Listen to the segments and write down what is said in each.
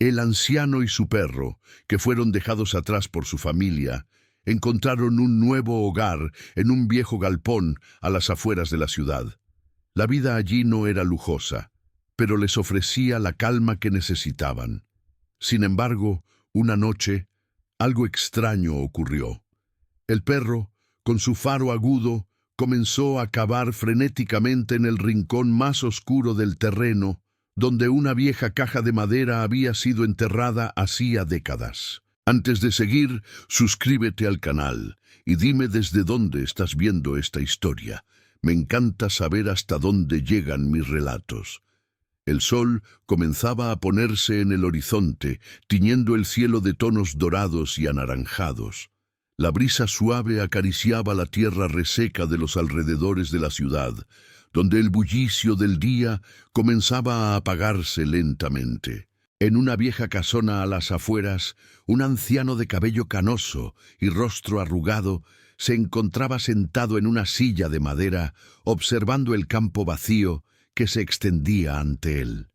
El anciano y su perro, que fueron dejados atrás por su familia, encontraron un nuevo hogar en un viejo galpón a las afueras de la ciudad. La vida allí no era lujosa, pero les ofrecía la calma que necesitaban. Sin embargo, una noche, algo extraño ocurrió. El perro, con su faro agudo, comenzó a cavar frenéticamente en el rincón más oscuro del terreno, donde una vieja caja de madera había sido enterrada hacía décadas. Antes de seguir, suscríbete al canal y dime desde dónde estás viendo esta historia. Me encanta saber hasta dónde llegan mis relatos. El sol comenzaba a ponerse en el horizonte, tiñendo el cielo de tonos dorados y anaranjados. La brisa suave acariciaba la tierra reseca de los alrededores de la ciudad, donde el bullicio del día comenzaba a apagarse lentamente. En una vieja casona a las afueras, un anciano de cabello canoso y rostro arrugado se encontraba sentado en una silla de madera, observando el campo vacío que se extendía ante él.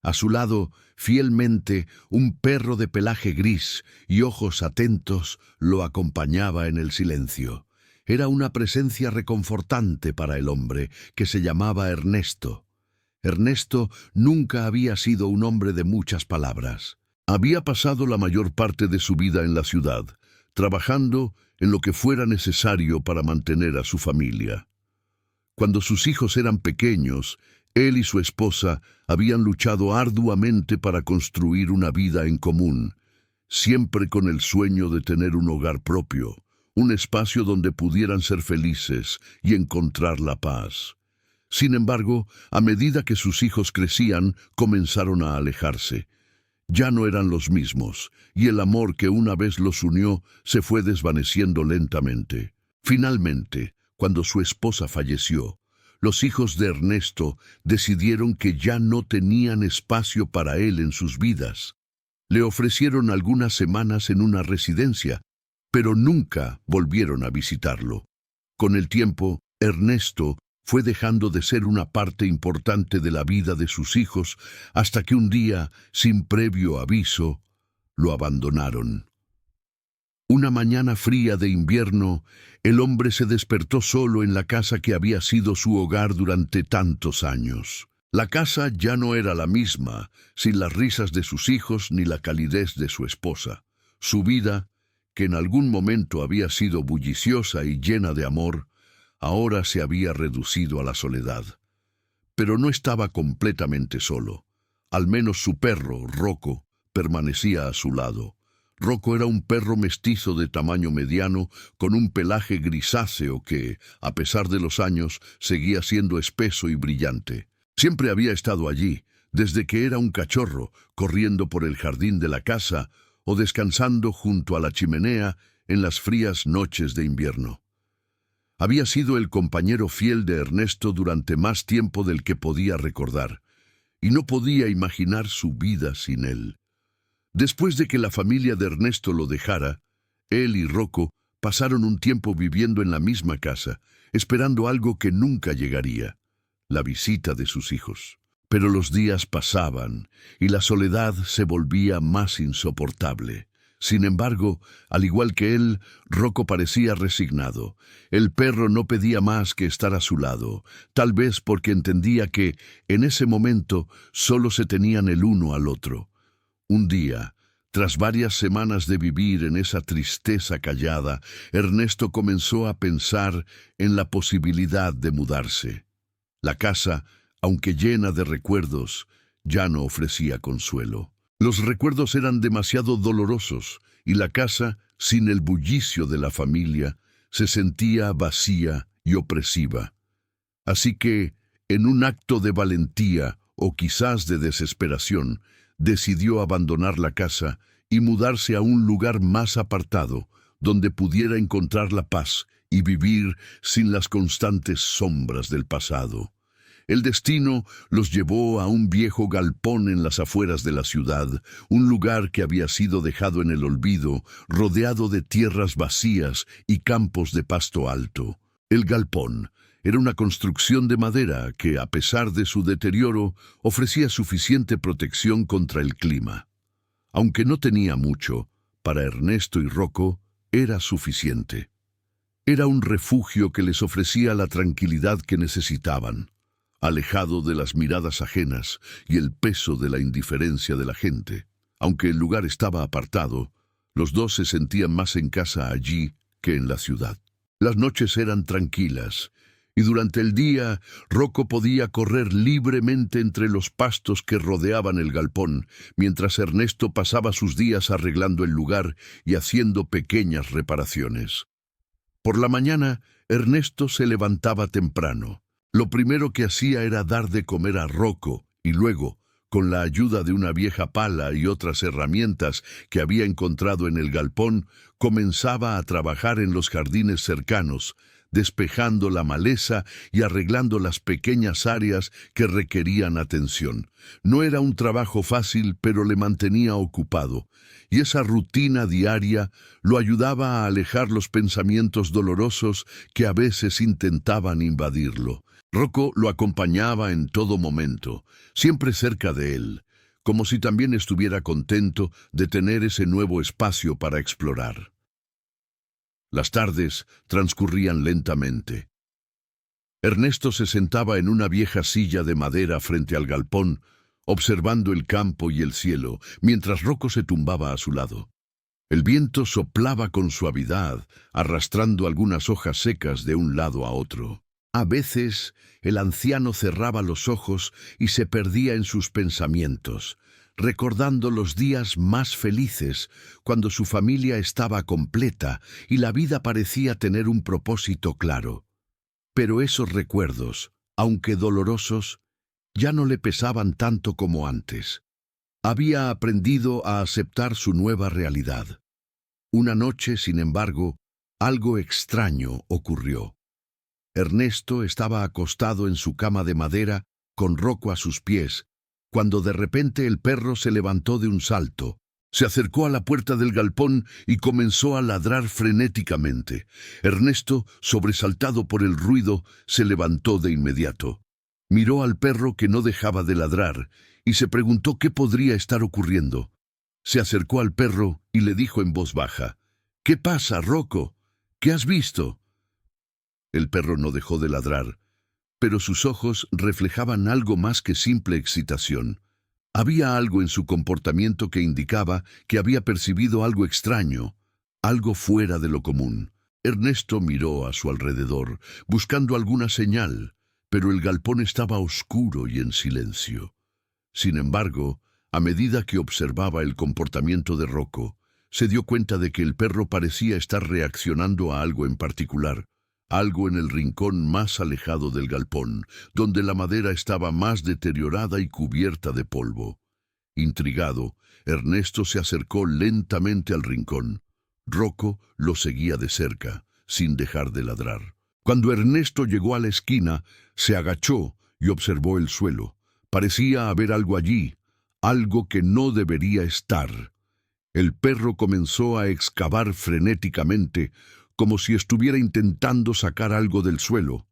A su lado, fielmente, un perro de pelaje gris y ojos atentos lo acompañaba en el silencio. Era una presencia reconfortante para el hombre, que se llamaba Ernesto. Ernesto nunca había sido un hombre de muchas palabras. Había pasado la mayor parte de su vida en la ciudad, trabajando en lo que fuera necesario para mantener a su familia. Cuando sus hijos eran pequeños, él y su esposa habían luchado arduamente para construir una vida en común, siempre con el sueño de tener un hogar propio, un espacio donde pudieran ser felices y encontrar la paz. Sin embargo, a medida que sus hijos crecían, comenzaron a alejarse. Ya no eran los mismos, y el amor que una vez los unió se fue desvaneciendo lentamente. Finalmente, cuando su esposa falleció, los hijos de Ernesto decidieron que ya no tenían espacio para él en sus vidas. Le ofrecieron algunas semanas en una residencia, pero nunca volvieron a visitarlo. Con el tiempo, Ernesto fue dejando de ser una parte importante de la vida de sus hijos hasta que un día, sin previo aviso, lo abandonaron. Una mañana fría de invierno, el hombre se despertó solo en la casa que había sido su hogar durante tantos años. La casa ya no era la misma, sin las risas de sus hijos ni la calidez de su esposa. Su vida, que en algún momento había sido bulliciosa y llena de amor, ahora se había reducido a la soledad. Pero no estaba completamente solo. Al menos su perro, Rocco, permanecía a su lado. Rocco era un perro mestizo de tamaño mediano, con un pelaje grisáceo que, a pesar de los años, seguía siendo espeso y brillante. Siempre había estado allí, desde que era un cachorro, corriendo por el jardín de la casa o descansando junto a la chimenea en las frías noches de invierno. Había sido el compañero fiel de Ernesto durante más tiempo del que podía recordar, y no podía imaginar su vida sin él. Después de que la familia de Ernesto lo dejara, él y Rocco pasaron un tiempo viviendo en la misma casa, esperando algo que nunca llegaría, la visita de sus hijos. Pero los días pasaban y la soledad se volvía más insoportable. Sin embargo, al igual que él, Rocco parecía resignado. El perro no pedía más que estar a su lado, tal vez porque entendía que, en ese momento, solo se tenían el uno al otro. Un día, tras varias semanas de vivir en esa tristeza callada, Ernesto comenzó a pensar en la posibilidad de mudarse. La casa, aunque llena de recuerdos, ya no ofrecía consuelo. Los recuerdos eran demasiado dolorosos y la casa, sin el bullicio de la familia, se sentía vacía y opresiva. Así que, en un acto de valentía o quizás de desesperación, decidió abandonar la casa y mudarse a un lugar más apartado, donde pudiera encontrar la paz y vivir sin las constantes sombras del pasado. El destino los llevó a un viejo galpón en las afueras de la ciudad, un lugar que había sido dejado en el olvido, rodeado de tierras vacías y campos de pasto alto. El galpón era una construcción de madera que, a pesar de su deterioro, ofrecía suficiente protección contra el clima. Aunque no tenía mucho, para Ernesto y Rocco era suficiente. Era un refugio que les ofrecía la tranquilidad que necesitaban, alejado de las miradas ajenas y el peso de la indiferencia de la gente. Aunque el lugar estaba apartado, los dos se sentían más en casa allí que en la ciudad. Las noches eran tranquilas, y durante el día Rocco podía correr libremente entre los pastos que rodeaban el galpón, mientras Ernesto pasaba sus días arreglando el lugar y haciendo pequeñas reparaciones. Por la mañana, Ernesto se levantaba temprano. Lo primero que hacía era dar de comer a Rocco y luego, con la ayuda de una vieja pala y otras herramientas que había encontrado en el galpón, comenzaba a trabajar en los jardines cercanos, despejando la maleza y arreglando las pequeñas áreas que requerían atención. No era un trabajo fácil, pero le mantenía ocupado, y esa rutina diaria lo ayudaba a alejar los pensamientos dolorosos que a veces intentaban invadirlo. Rocco lo acompañaba en todo momento, siempre cerca de él, como si también estuviera contento de tener ese nuevo espacio para explorar. Las tardes transcurrían lentamente. Ernesto se sentaba en una vieja silla de madera frente al galpón, observando el campo y el cielo, mientras Rocco se tumbaba a su lado. El viento soplaba con suavidad, arrastrando algunas hojas secas de un lado a otro. A veces, el anciano cerraba los ojos y se perdía en sus pensamientos, recordando los días más felices, cuando su familia estaba completa y la vida parecía tener un propósito claro. Pero esos recuerdos, aunque dolorosos, ya no le pesaban tanto como antes. Había aprendido a aceptar su nueva realidad. Una noche, sin embargo, algo extraño ocurrió. Ernesto estaba acostado en su cama de madera, con Rocco a sus pies, cuando de repente el perro se levantó de un salto. Se acercó a la puerta del galpón y comenzó a ladrar frenéticamente. Ernesto, sobresaltado por el ruido, se levantó de inmediato. Miró al perro que no dejaba de ladrar y se preguntó qué podría estar ocurriendo. Se acercó al perro y le dijo en voz baja: «¿Qué pasa, Rocco? ¿Qué has visto?» El perro no dejó de ladrar, pero sus ojos reflejaban algo más que simple excitación. Había algo en su comportamiento que indicaba que había percibido algo extraño, algo fuera de lo común. Ernesto miró a su alrededor, buscando alguna señal, pero el galpón estaba oscuro y en silencio. Sin embargo, a medida que observaba el comportamiento de Rocco, se dio cuenta de que el perro parecía estar reaccionando a algo en particular. Algo en el rincón más alejado del galpón, donde la madera estaba más deteriorada y cubierta de polvo. Intrigado, Ernesto se acercó lentamente al rincón. Rocco lo seguía de cerca, sin dejar de ladrar. Cuando Ernesto llegó a la esquina, se agachó y observó el suelo. Parecía haber algo allí, algo que no debería estar. El perro comenzó a excavar frenéticamente, como si estuviera intentando sacar algo del suelo.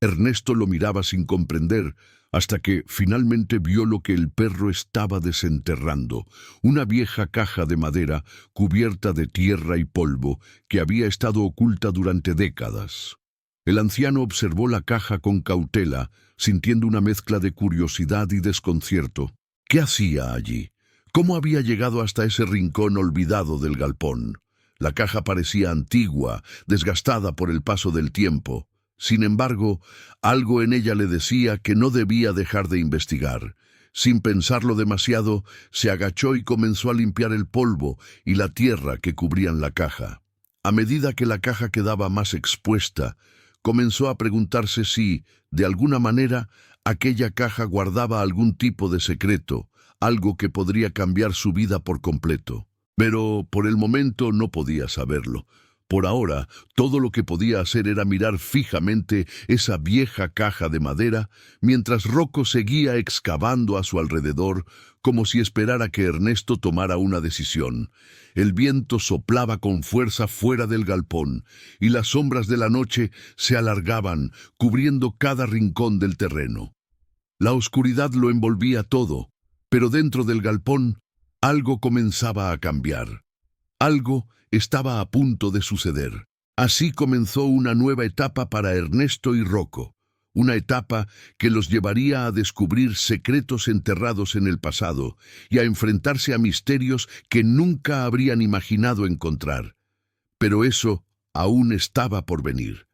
Ernesto lo miraba sin comprender, hasta que finalmente vio lo que el perro estaba desenterrando, una vieja caja de madera cubierta de tierra y polvo que había estado oculta durante décadas. El anciano observó la caja con cautela, sintiendo una mezcla de curiosidad y desconcierto. ¿Qué hacía allí? ¿Cómo había llegado hasta ese rincón olvidado del galpón? La caja parecía antigua, desgastada por el paso del tiempo. Sin embargo, algo en ella le decía que no debía dejar de investigar. Sin pensarlo demasiado, se agachó y comenzó a limpiar el polvo y la tierra que cubrían la caja. A medida que la caja quedaba más expuesta, comenzó a preguntarse si, de alguna manera, aquella caja guardaba algún tipo de secreto, algo que podría cambiar su vida por completo. Pero por el momento no podía saberlo. Por ahora, todo lo que podía hacer era mirar fijamente esa vieja caja de madera, mientras Rocco seguía excavando a su alrededor, como si esperara que Ernesto tomara una decisión. El viento soplaba con fuerza fuera del galpón, y las sombras de la noche se alargaban, cubriendo cada rincón del terreno. La oscuridad lo envolvía todo, pero dentro del galpón Algo comenzaba a cambiar. Algo estaba a punto de suceder. Así comenzó una nueva etapa para Ernesto y Rocco, una etapa que los llevaría a descubrir secretos enterrados en el pasado y a enfrentarse a misterios que nunca habrían imaginado encontrar. Pero eso aún estaba por venir.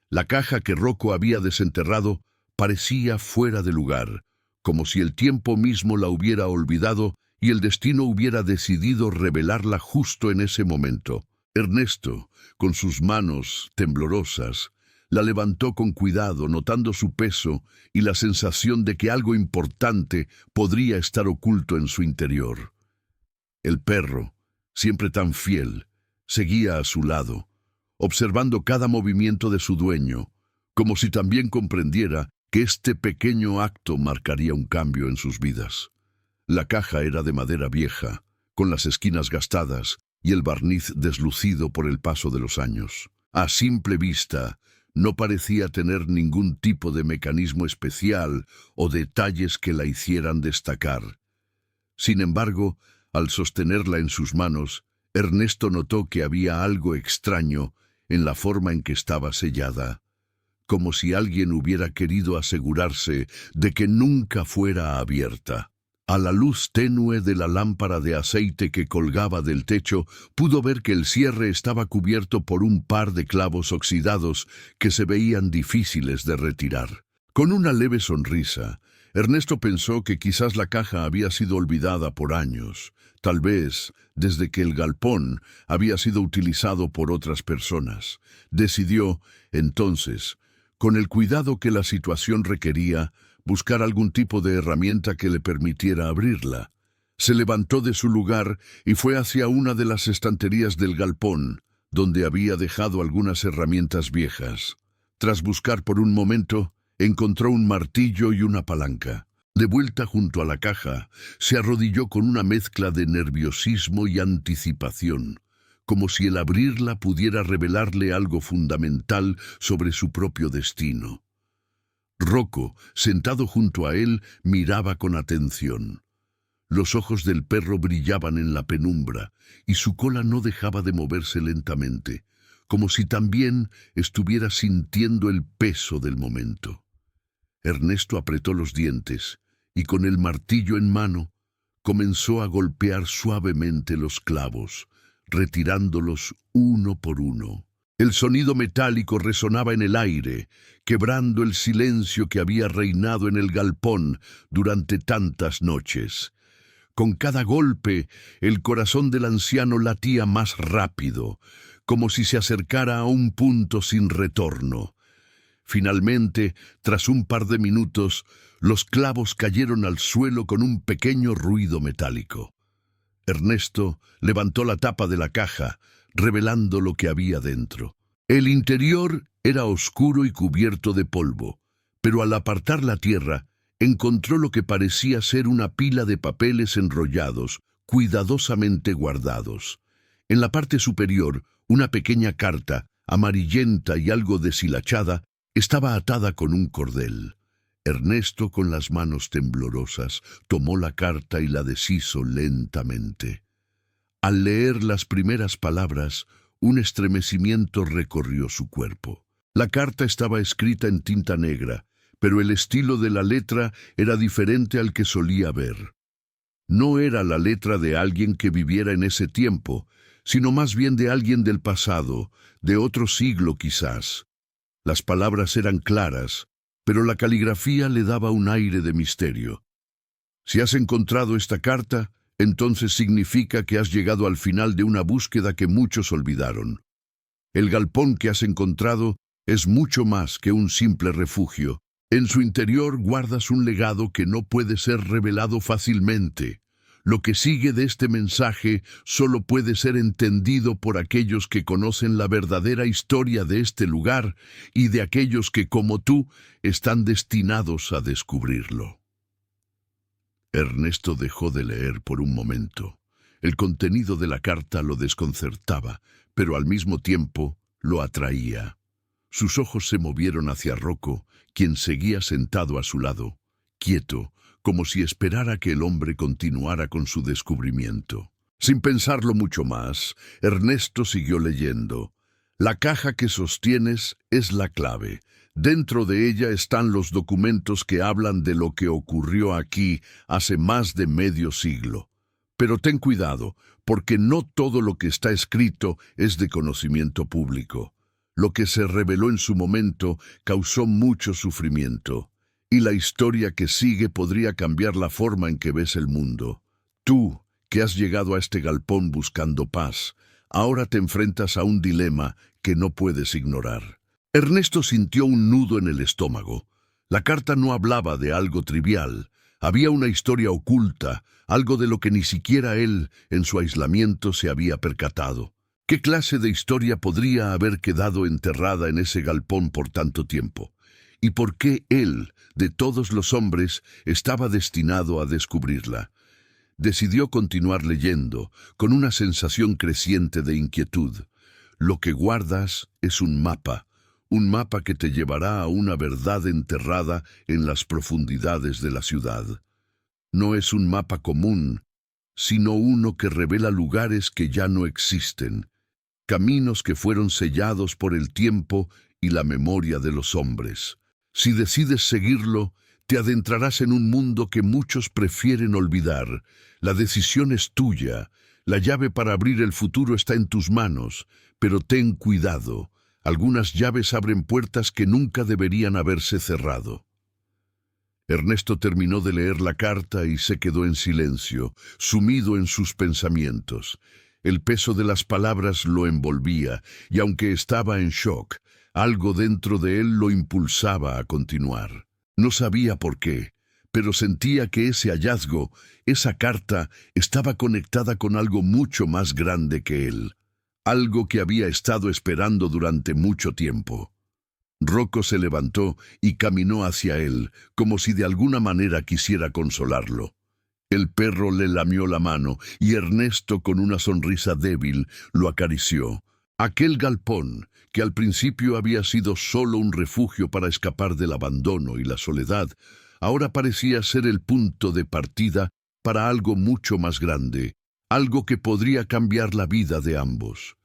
La caja que Rocco había desenterrado parecía fuera de lugar, como si el tiempo mismo la hubiera olvidado y el destino hubiera decidido revelarla justo en ese momento. Ernesto, con sus manos temblorosas, la levantó con cuidado, notando su peso y la sensación de que algo importante podría estar oculto en su interior. El perro, siempre tan fiel, seguía a su lado, observando cada movimiento de su dueño, como si también comprendiera que este pequeño acto marcaría un cambio en sus vidas. La caja era de madera vieja, con las esquinas gastadas y el barniz deslucido por el paso de los años. A simple vista, no parecía tener ningún tipo de mecanismo especial o detalles que la hicieran destacar. Sin embargo, al sostenerla en sus manos, Ernesto notó que había algo extraño en la forma en que estaba sellada, como si alguien hubiera querido asegurarse de que nunca fuera abierta. A la luz tenue de la lámpara de aceite que colgaba del techo, pudo ver que el cierre estaba cubierto por un par de clavos oxidados que se veían difíciles de retirar. Con una leve sonrisa, Ernesto pensó que quizás la caja había sido olvidada por años, tal vez desde que el galpón había sido utilizado por otras personas. Decidió, entonces, con el cuidado que la situación requería, buscar algún tipo de herramienta que le permitiera abrirla. Se levantó de su lugar y fue hacia una de las estanterías del galpón, donde había dejado algunas herramientas viejas. Tras buscar por un momento, encontró un martillo y una palanca. De vuelta junto a la caja, se arrodilló con una mezcla de nerviosismo y anticipación, como si el abrirla pudiera revelarle algo fundamental sobre su propio destino. Rocco, sentado junto a él, miraba con atención. Los ojos del perro brillaban en la penumbra y su cola no dejaba de moverse lentamente, como si también estuviera sintiendo el peso del momento. Ernesto apretó los dientes y con el martillo en mano comenzó a golpear suavemente los clavos, retirándolos uno por uno. El sonido metálico resonaba en el aire, quebrando el silencio que había reinado en el galpón durante tantas noches. Con cada golpe, el corazón del anciano latía más rápido, como si se acercara a un punto sin retorno. Finalmente, tras un par de minutos, los clavos cayeron al suelo con un pequeño ruido metálico. Ernesto levantó la tapa de la caja, revelando lo que había dentro. El interior era oscuro y cubierto de polvo, pero al apartar la tierra, encontró lo que parecía ser una pila de papeles enrollados, cuidadosamente guardados. En la parte superior, una pequeña carta, amarillenta y algo deshilachada, estaba atada con un cordel. Ernesto, con las manos temblorosas, tomó la carta y la deshizo lentamente. Al leer las primeras palabras, un estremecimiento recorrió su cuerpo. La carta estaba escrita en tinta negra, pero el estilo de la letra era diferente al que solía ver. No era la letra de alguien que viviera en ese tiempo, sino más bien de alguien del pasado, de otro siglo quizás. Las palabras eran claras, pero la caligrafía le daba un aire de misterio. Si has encontrado esta carta, entonces significa que has llegado al final de una búsqueda que muchos olvidaron. El galpón que has encontrado es mucho más que un simple refugio. En su interior guardas un legado que no puede ser revelado fácilmente. Lo que sigue de este mensaje solo puede ser entendido por aquellos que conocen la verdadera historia de este lugar y de aquellos que, como tú, están destinados a descubrirlo. Ernesto dejó de leer por un momento. El contenido de la carta lo desconcertaba, pero al mismo tiempo lo atraía. Sus ojos se movieron hacia Rocco, quien seguía sentado a su lado, quieto, como si esperara que el hombre continuara con su descubrimiento. Sin pensarlo mucho más, Ernesto siguió leyendo. La caja que sostienes es la clave. Dentro de ella están los documentos que hablan de lo que ocurrió aquí hace más de medio siglo. Pero ten cuidado, porque no todo lo que está escrito es de conocimiento público. Lo que se reveló en su momento causó mucho sufrimiento, y la historia que sigue podría cambiar la forma en que ves el mundo. Tú, que has llegado a este galpón buscando paz, ahora te enfrentas a un dilema que no puedes ignorar. Ernesto sintió un nudo en el estómago. La carta no hablaba de algo trivial. Había una historia oculta, algo de lo que ni siquiera él, en su aislamiento, se había percatado. ¿Qué clase de historia podría haber quedado enterrada en ese galpón por tanto tiempo? ¿Y por qué él, de todos los hombres, estaba destinado a descubrirla? Decidió continuar leyendo, con una sensación creciente de inquietud. Lo que guardas es un mapa que te llevará a una verdad enterrada en las profundidades de la ciudad. No es un mapa común, sino uno que revela lugares que ya no existen, caminos que fueron sellados por el tiempo y la memoria de los hombres. Si decides seguirlo, te adentrarás en un mundo que muchos prefieren olvidar. La decisión es tuya. La llave para abrir el futuro está en tus manos, pero ten cuidado. Algunas llaves abren puertas que nunca deberían haberse cerrado. Ernesto terminó de leer la carta y se quedó en silencio, sumido en sus pensamientos. El peso de las palabras lo envolvía, y aunque estaba en shock, algo dentro de él lo impulsaba a continuar. No sabía por qué, pero sentía que ese hallazgo, esa carta, estaba conectada con algo mucho más grande que él. Algo que había estado esperando durante mucho tiempo. Rocco se levantó y caminó hacia él, como si de alguna manera quisiera consolarlo. El perro le lamió la mano y Ernesto, con una sonrisa débil, lo acarició. Aquel galpón, que al principio había sido solo un refugio para escapar del abandono y la soledad, ahora parecía ser el punto de partida para algo mucho más grande, algo que podría cambiar la vida de ambos.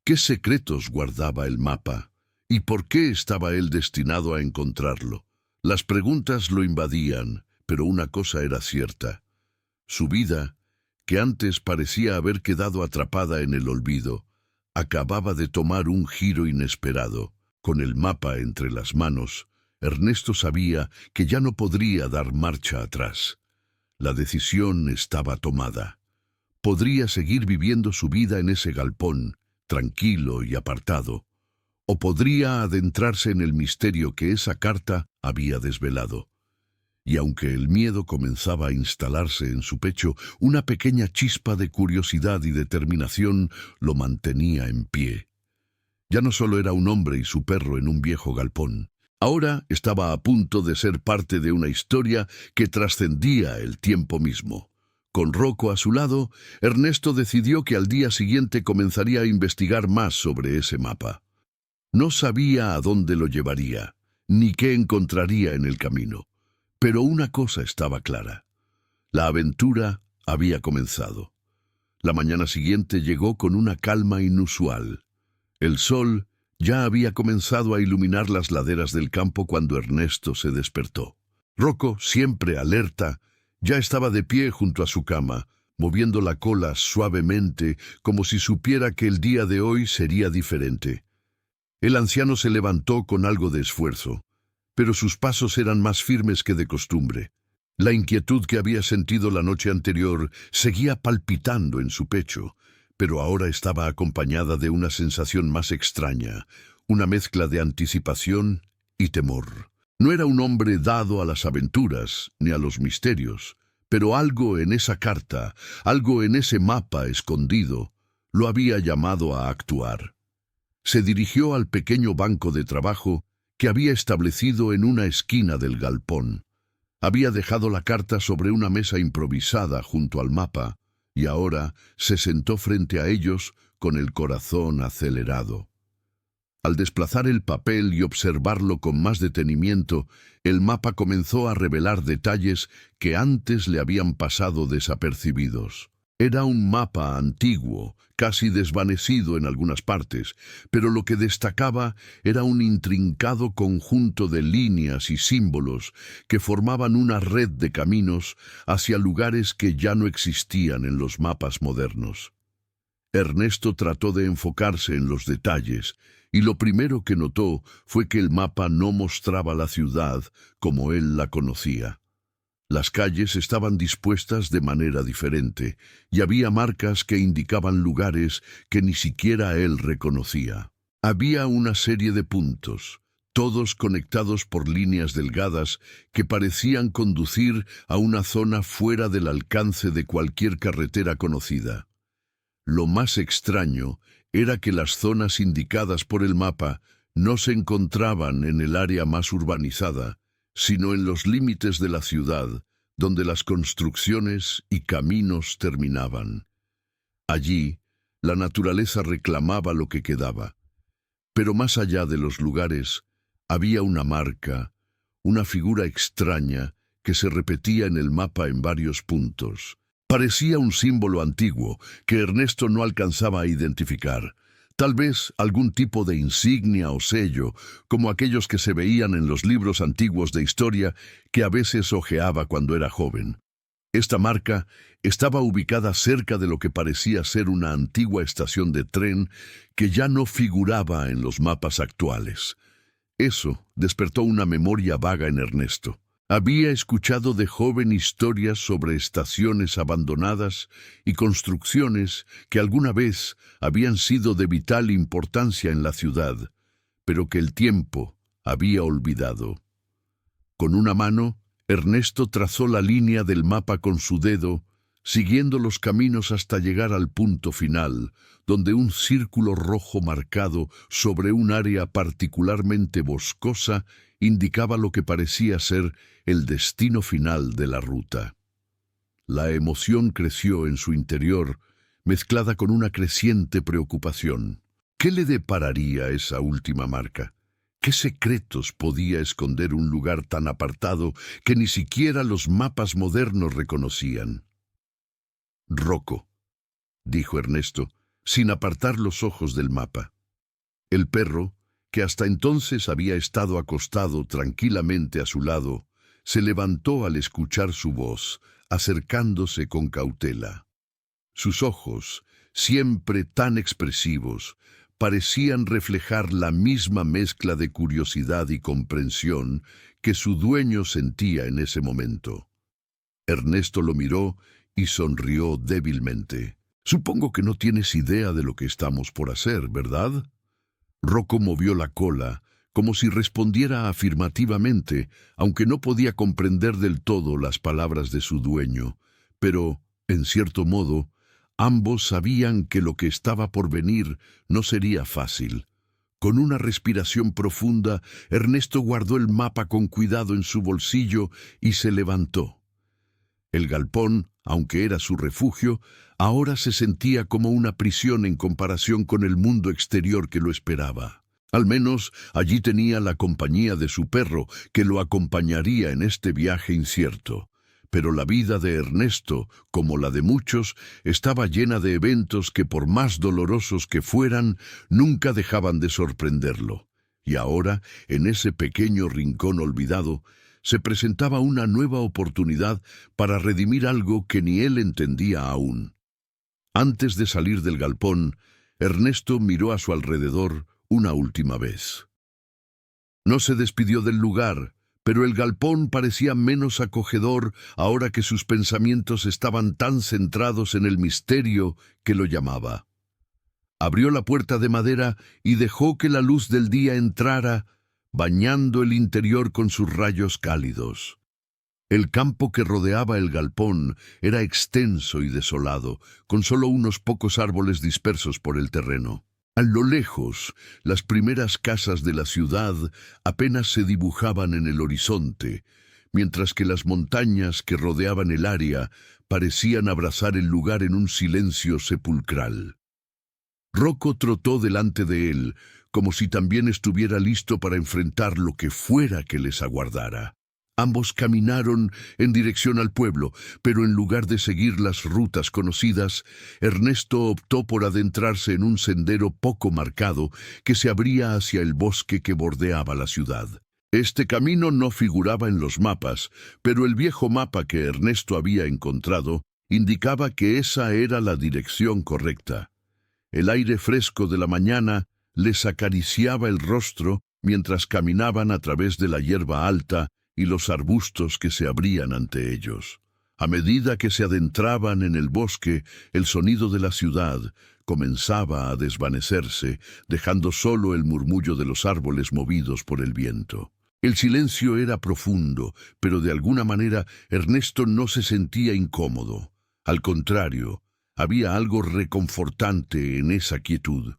¿Qué secretos guardaba el mapa? ¿Y por qué estaba él destinado a encontrarlo? Las preguntas lo invadían, pero una cosa era cierta. Su vida, que antes parecía haber quedado atrapada en el olvido, acababa de tomar un giro inesperado. Con el mapa entre las manos, Ernesto sabía que ya no podría dar marcha atrás. La decisión estaba tomada. Podría seguir viviendo su vida en ese galpón, tranquilo y apartado, o podría adentrarse en el misterio que esa carta había desvelado. Y aunque el miedo comenzaba a instalarse en su pecho, una pequeña chispa de curiosidad y determinación lo mantenía en pie. Ya no solo era un hombre y su perro en un viejo galpón. Ahora estaba a punto de ser parte de una historia que trascendía el tiempo mismo. Con Rocco a su lado, Ernesto decidió que al día siguiente comenzaría a investigar más sobre ese mapa. No sabía a dónde lo llevaría, ni qué encontraría en el camino. Pero una cosa estaba clara. La aventura había comenzado. La mañana siguiente llegó con una calma inusual. El sol ya había comenzado a iluminar las laderas del campo cuando Ernesto se despertó. Rocco, siempre alerta, ya estaba de pie junto a su cama, moviendo la cola suavemente, como si supiera que el día de hoy sería diferente. El anciano se levantó con algo de esfuerzo, pero sus pasos eran más firmes que de costumbre. La inquietud que había sentido la noche anterior seguía palpitando en su pecho, pero ahora estaba acompañada de una sensación más extraña, una mezcla de anticipación y temor. No era un hombre dado a las aventuras ni a los misterios, pero algo en esa carta, algo en ese mapa escondido, lo había llamado a actuar. Se dirigió al pequeño banco de trabajo que había establecido en una esquina del galpón. Había dejado la carta sobre una mesa improvisada junto al mapa, y ahora se sentó frente a ellos con el corazón acelerado. Al desplazar el papel y observarlo con más detenimiento, el mapa comenzó a revelar detalles que antes le habían pasado desapercibidos. Era un mapa antiguo, casi desvanecido en algunas partes, pero lo que destacaba era un intrincado conjunto de líneas y símbolos que formaban una red de caminos hacia lugares que ya no existían en los mapas modernos. Ernesto trató de enfocarse en los detalles, y lo primero que notó fue que el mapa no mostraba la ciudad como él la conocía. Las calles estaban dispuestas de manera diferente, y había marcas que indicaban lugares que ni siquiera él reconocía. Había una serie de puntos, todos conectados por líneas delgadas que parecían conducir a una zona fuera del alcance de cualquier carretera conocida. Lo más extraño era que las zonas indicadas por el mapa no se encontraban en el área más urbanizada, sino en los límites de la ciudad, donde las construcciones y caminos terminaban. Allí, la naturaleza reclamaba lo que quedaba. Pero más allá de los lugares, había una marca, una figura extraña que se repetía en el mapa en varios puntos. Parecía un símbolo antiguo que Ernesto no alcanzaba a identificar. Tal vez algún tipo de insignia o sello, como aquellos que se veían en los libros antiguos de historia que a veces hojeaba cuando era joven. Esta marca estaba ubicada cerca de lo que parecía ser una antigua estación de tren que ya no figuraba en los mapas actuales. Eso despertó una memoria vaga en Ernesto. Había escuchado de joven historias sobre estaciones abandonadas y construcciones que alguna vez habían sido de vital importancia en la ciudad, pero que el tiempo había olvidado. Con una mano, Ernesto trazó la línea del mapa con su dedo, siguiendo los caminos hasta llegar al punto final, donde un círculo rojo marcado sobre un área particularmente boscosa indicaba lo que parecía ser el destino final de la ruta. La emoción creció en su interior, mezclada con una creciente preocupación. ¿Qué le depararía esa última marca? ¿Qué secretos podía esconder un lugar tan apartado que ni siquiera los mapas modernos reconocían? «Rocco», dijo Ernesto, sin apartar los ojos del mapa. El perro, que hasta entonces había estado acostado tranquilamente a su lado, se levantó al escuchar su voz, acercándose con cautela. Sus ojos, siempre tan expresivos, parecían reflejar la misma mezcla de curiosidad y comprensión que su dueño sentía en ese momento. Ernesto lo miró y sonrió débilmente. «Supongo que no tienes idea de lo que estamos por hacer, ¿verdad?» Rocco movió la cola, como si respondiera afirmativamente, aunque no podía comprender del todo las palabras de su dueño. Pero, en cierto modo, ambos sabían que lo que estaba por venir no sería fácil. Con una respiración profunda, Ernesto guardó el mapa con cuidado en su bolsillo y se levantó. El galpón, aunque era su refugio, ahora se sentía como una prisión en comparación con el mundo exterior que lo esperaba. Al menos allí tenía la compañía de su perro, que lo acompañaría en este viaje incierto. Pero la vida de Ernesto, como la de muchos, estaba llena de eventos que, por más dolorosos que fueran, nunca dejaban de sorprenderlo. Y ahora, en ese pequeño rincón olvidado, se presentaba una nueva oportunidad para redimir algo que ni él entendía aún. Antes de salir del galpón, Ernesto miró a su alrededor una última vez. No se despidió del lugar, pero el galpón parecía menos acogedor ahora que sus pensamientos estaban tan centrados en el misterio que lo llamaba. Abrió la puerta de madera y dejó que la luz del día entrara, bañando el interior con sus rayos cálidos. El campo que rodeaba el galpón era extenso y desolado, con solo unos pocos árboles dispersos por el terreno. A lo lejos, las primeras casas de la ciudad apenas se dibujaban en el horizonte, mientras que las montañas que rodeaban el área parecían abrazar el lugar en un silencio sepulcral. Rocco trotó delante de él, como si también estuviera listo para enfrentar lo que fuera que les aguardara. Ambos caminaron en dirección al pueblo, pero en lugar de seguir las rutas conocidas, Ernesto optó por adentrarse en un sendero poco marcado que se abría hacia el bosque que bordeaba la ciudad. Este camino no figuraba en los mapas, pero el viejo mapa que Ernesto había encontrado indicaba que esa era la dirección correcta. El aire fresco de la mañana les acariciaba el rostro mientras caminaban a través de la hierba alta y los arbustos que se abrían ante ellos. A medida que se adentraban en el bosque, el sonido de la ciudad comenzaba a desvanecerse, dejando solo el murmullo de los árboles movidos por el viento. El silencio era profundo, pero de alguna manera Ernesto no se sentía incómodo. Al contrario, había algo reconfortante en esa quietud.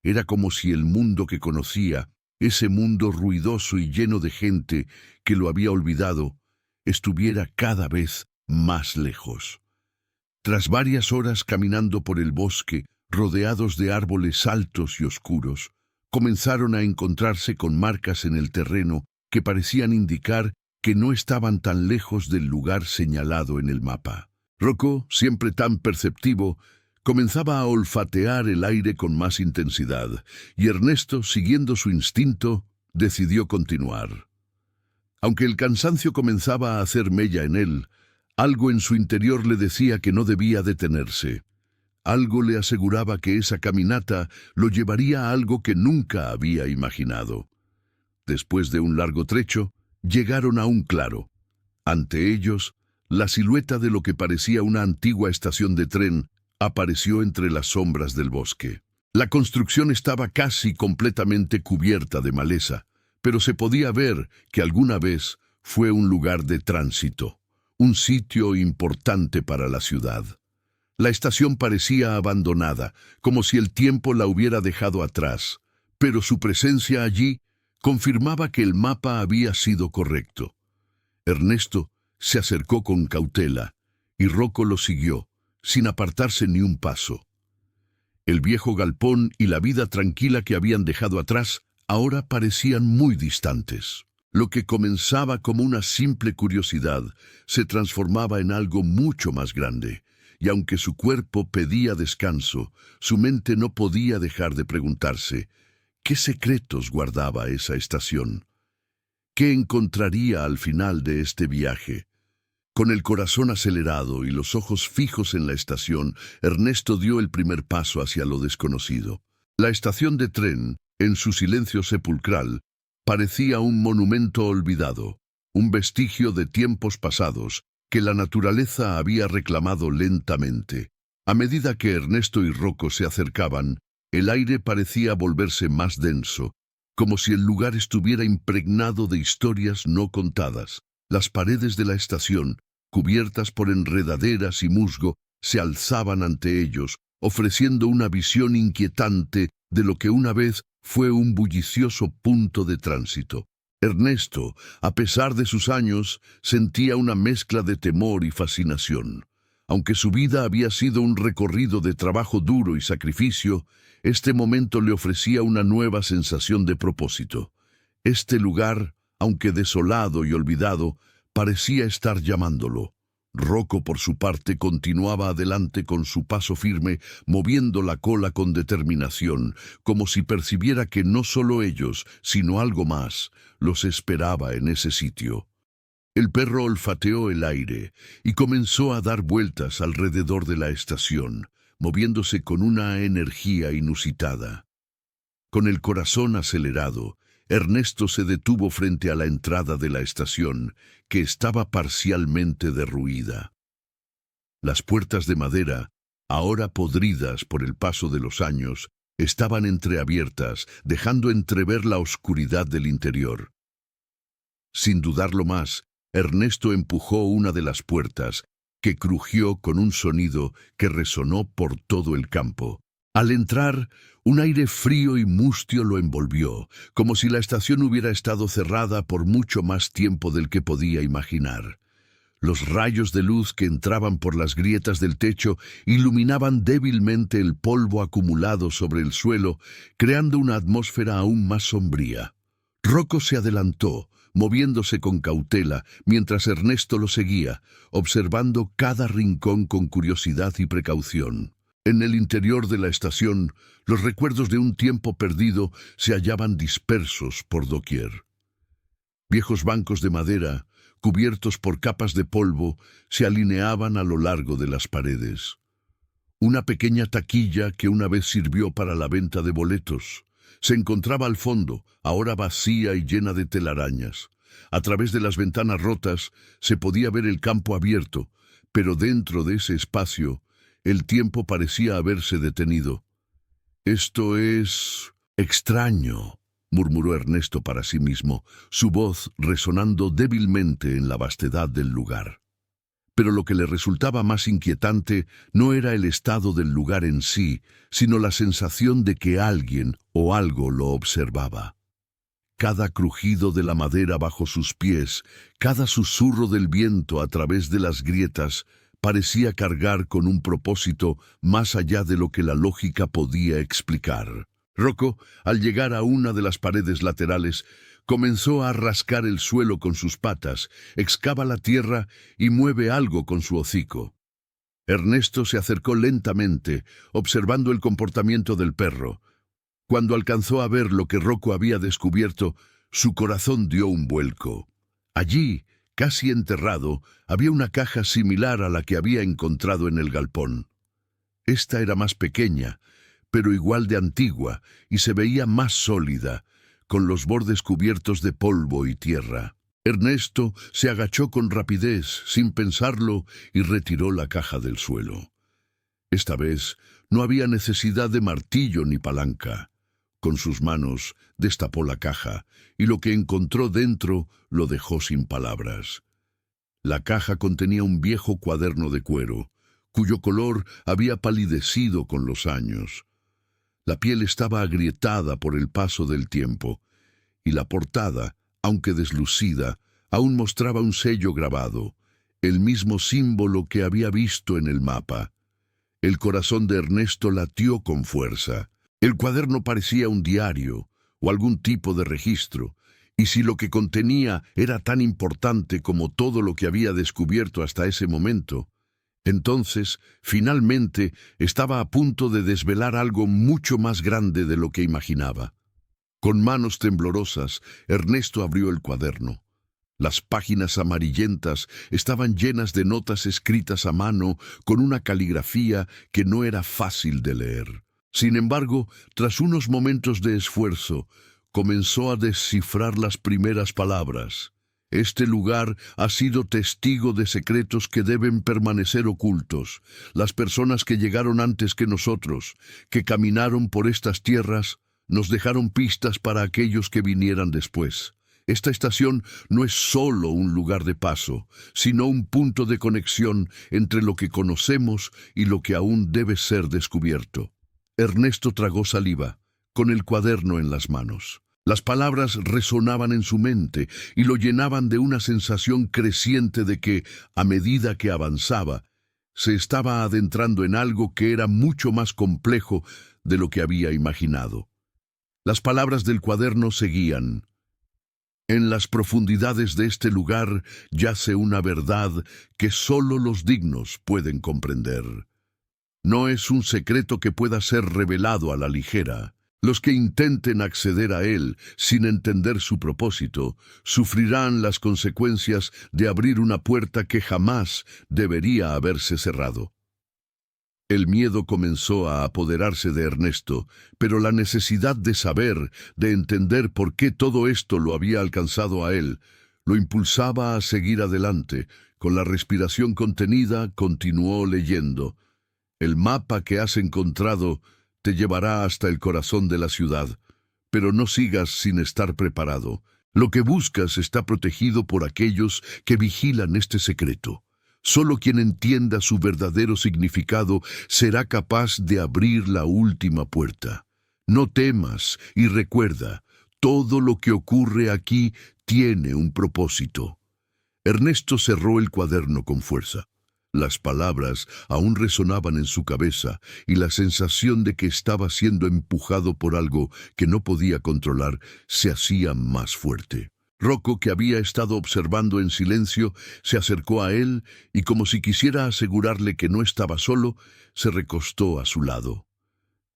Era como si el mundo que conocía, ese mundo ruidoso y lleno de gente que lo había olvidado, estuviera cada vez más lejos. Tras varias horas caminando por el bosque, rodeados de árboles altos y oscuros, comenzaron a encontrarse con marcas en el terreno que parecían indicar que no estaban tan lejos del lugar señalado en el mapa. Rocco, siempre tan perceptivo, comenzaba a olfatear el aire con más intensidad, y Ernesto, siguiendo su instinto, decidió continuar. Aunque el cansancio comenzaba a hacer mella en él, algo en su interior le decía que no debía detenerse. Algo le aseguraba que esa caminata lo llevaría a algo que nunca había imaginado. Después de un largo trecho, llegaron a un claro. Ante ellos, la silueta de lo que parecía una antigua estación de tren apareció entre las sombras del bosque. La construcción estaba casi completamente cubierta de maleza, pero se podía ver que alguna vez fue un lugar de tránsito, un sitio importante para la ciudad. La estación parecía abandonada, como si el tiempo la hubiera dejado atrás, pero su presencia allí confirmaba que el mapa había sido correcto. Ernesto se acercó con cautela, y Rocco lo siguió, sin apartarse ni un paso. El viejo galpón y la vida tranquila que habían dejado atrás ahora parecían muy distantes. Lo que comenzaba como una simple curiosidad se transformaba en algo mucho más grande, y aunque su cuerpo pedía descanso, su mente no podía dejar de preguntarse ¿qué secretos guardaba esa estación? ¿Qué encontraría al final de este viaje? Con el corazón acelerado y los ojos fijos en la estación, Ernesto dio el primer paso hacia lo desconocido. La estación de tren, en su silencio sepulcral, parecía un monumento olvidado, un vestigio de tiempos pasados que la naturaleza había reclamado lentamente. A medida que Ernesto y Rocco se acercaban, el aire parecía volverse más denso, como si el lugar estuviera impregnado de historias no contadas. Las paredes de la estación, cubiertas por enredaderas y musgo, se alzaban ante ellos, ofreciendo una visión inquietante de lo que una vez fue un bullicioso punto de tránsito. Ernesto, a pesar de sus años, sentía una mezcla de temor y fascinación. Aunque su vida había sido un recorrido de trabajo duro y sacrificio, este momento le ofrecía una nueva sensación de propósito. Este lugar, aunque desolado y olvidado, parecía estar llamándolo. Rocco, por su parte, continuaba adelante con su paso firme, moviendo la cola con determinación, como si percibiera que no solo ellos, sino algo más, los esperaba en ese sitio. El perro olfateó el aire y comenzó a dar vueltas alrededor de la estación, moviéndose con una energía inusitada. Con el corazón acelerado, Ernesto se detuvo frente a la entrada de la estación, que estaba parcialmente derruida. Las puertas de madera, ahora podridas por el paso de los años, estaban entreabiertas, dejando entrever la oscuridad del interior. Sin dudarlo más, Ernesto empujó una de las puertas, que crujió con un sonido que resonó por todo el campo. Al entrar, un aire frío y mustio lo envolvió, como si la estación hubiera estado cerrada por mucho más tiempo del que podía imaginar. Los rayos de luz que entraban por las grietas del techo iluminaban débilmente el polvo acumulado sobre el suelo, creando una atmósfera aún más sombría. Rocco se adelantó, moviéndose con cautela, mientras Ernesto lo seguía, observando cada rincón con curiosidad y precaución. En el interior de la estación, los recuerdos de un tiempo perdido se hallaban dispersos por doquier. Viejos bancos de madera, cubiertos por capas de polvo, se alineaban a lo largo de las paredes. Una pequeña taquilla que una vez sirvió para la venta de boletos se encontraba al fondo, ahora vacía y llena de telarañas. A través de las ventanas rotas se podía ver el campo abierto, pero dentro de ese espacio el tiempo parecía haberse detenido. «Esto es extraño», murmuró Ernesto para sí mismo, su voz resonando débilmente en la vastedad del lugar. Pero lo que le resultaba más inquietante no era el estado del lugar en sí, sino la sensación de que alguien o algo lo observaba. Cada crujido de la madera bajo sus pies, cada susurro del viento a través de las grietas, parecía cargar con un propósito más allá de lo que la lógica podía explicar. Rocco, al llegar a una de las paredes laterales, comenzó a rascar el suelo con sus patas, excava la tierra y mueve algo con su hocico. Ernesto se acercó lentamente, observando el comportamiento del perro. Cuando alcanzó a ver lo que Rocco había descubierto, su corazón dio un vuelco. Allí, casi enterrado, había una caja similar a la que había encontrado en el galpón. Esta era más pequeña, pero igual de antigua, y se veía más sólida, con los bordes cubiertos de polvo y tierra. Ernesto se agachó con rapidez, sin pensarlo, y retiró la caja del suelo. Esta vez no había necesidad de martillo ni palanca. Con sus manos destapó la caja, y lo que encontró dentro lo dejó sin palabras. La caja contenía un viejo cuaderno de cuero, cuyo color había palidecido con los años. La piel estaba agrietada por el paso del tiempo, y la portada, aunque deslucida, aún mostraba un sello grabado, el mismo símbolo que había visto en el mapa. El corazón de Ernesto latió con fuerza. El cuaderno parecía un diario o algún tipo de registro, y si lo que contenía era tan importante como todo lo que había descubierto hasta ese momento, entonces, finalmente, estaba a punto de desvelar algo mucho más grande de lo que imaginaba. Con manos temblorosas, Ernesto abrió el cuaderno. Las páginas amarillentas estaban llenas de notas escritas a mano con una caligrafía que no era fácil de leer. Sin embargo, tras unos momentos de esfuerzo, comenzó a descifrar las primeras palabras. Este lugar ha sido testigo de secretos que deben permanecer ocultos. Las personas que llegaron antes que nosotros, que caminaron por estas tierras, nos dejaron pistas para aquellos que vinieran después. Esta estación no es solo un lugar de paso, sino un punto de conexión entre lo que conocemos y lo que aún debe ser descubierto. Ernesto tragó saliva, con el cuaderno en las manos. Las palabras resonaban en su mente y lo llenaban de una sensación creciente de que, a medida que avanzaba, se estaba adentrando en algo que era mucho más complejo de lo que había imaginado. Las palabras del cuaderno seguían: «En las profundidades de este lugar yace una verdad que solo los dignos pueden comprender. No es un secreto que pueda ser revelado a la ligera. Los que intenten acceder a él sin entender su propósito sufrirán las consecuencias de abrir una puerta que jamás debería haberse cerrado». El miedo comenzó a apoderarse de Ernesto, pero la necesidad de saber, de entender por qué todo esto lo había alcanzado a él, lo impulsaba a seguir adelante. Con la respiración contenida, continuó leyendo: «El mapa que has encontrado te llevará hasta el corazón de la ciudad, pero no sigas sin estar preparado. Lo que buscas está protegido por aquellos que vigilan este secreto. Solo quien entienda su verdadero significado será capaz de abrir la última puerta. No temas y recuerda, todo lo que ocurre aquí tiene un propósito». Ernesto cerró el cuaderno con fuerza. Las palabras aún resonaban en su cabeza y la sensación de que estaba siendo empujado por algo que no podía controlar se hacía más fuerte. Rocco, que había estado observando en silencio, se acercó a él y, como si quisiera asegurarle que no estaba solo, se recostó a su lado.